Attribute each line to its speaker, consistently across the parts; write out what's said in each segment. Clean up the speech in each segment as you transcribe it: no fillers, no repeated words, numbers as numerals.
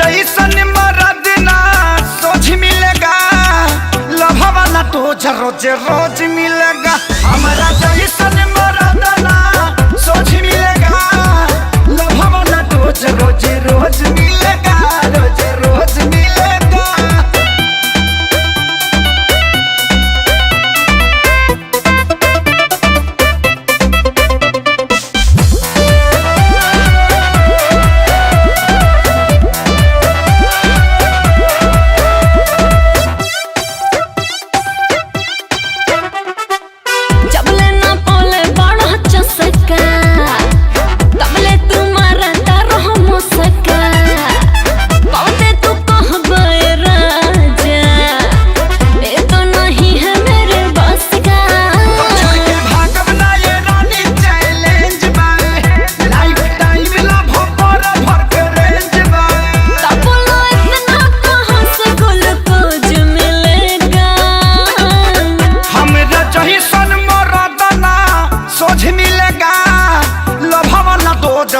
Speaker 1: जैसन मरद ना सोच मिलेगा, लभा वाला तो रोज रोज मिलेगा। हमारा जैसन मरद ना सोच मिलेगा, लभा वाला तो रोज रोज मिलेगा, रोज रोज मिलेगा।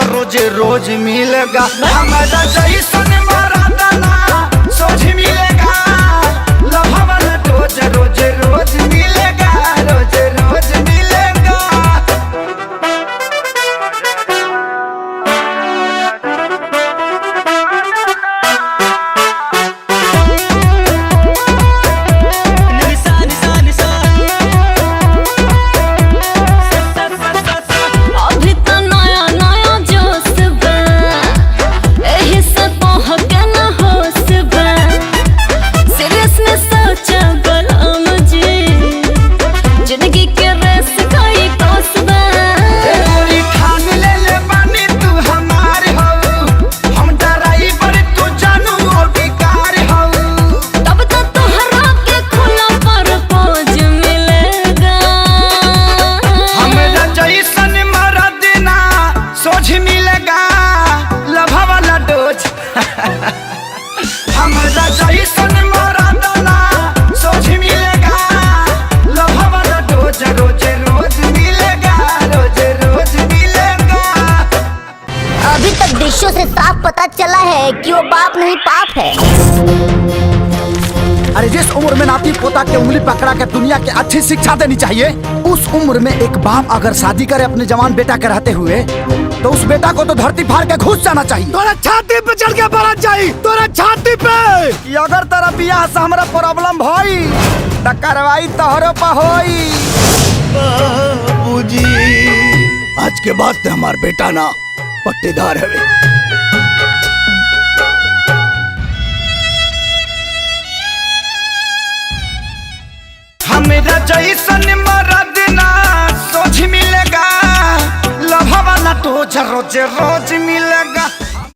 Speaker 1: रोज रोज मिलेगा, हमारा जैसन मरद ना सोच मिलेगा, लभा वाला रोज रोज रोज मिलेगा, रोज रोज मिलेगा। हमारा जैसन मरद ना सोच मिलेगा, लभा वाला रोज रोज रोज मिलेगा, रोज रोज मिलेगा।
Speaker 2: अभी तक दृश्यों से साफ पता चला है कि वो बाप नहीं पाप है।
Speaker 3: अरे जिस उम्र में नाती पोता के उंगली पकड़ा के दुनिया के अच्छी शिक्षा देनी चाहिए, उस उम्र में एक बाप अगर शादी करे अपने जवान बेटा के रहते हुए, तो उस बेटा को तो धरती फाड़ के घुस जाना चाहिए।
Speaker 1: तोरा छाती पे चढ़ के पड़ना चाहिए, तोरा छाती पे।
Speaker 3: कि अगर तेरा बियाह से हमरा प्रॉब्लम भई त कार्रवाई तोहरो पे होई।
Speaker 1: बाबूजी, आज के बाद ते हमार बेटा ना पट्टेदार है। हमारा जैसन मरद ना सोच मिलेगा, लभा वाला तो रोज रोज मिलेगा।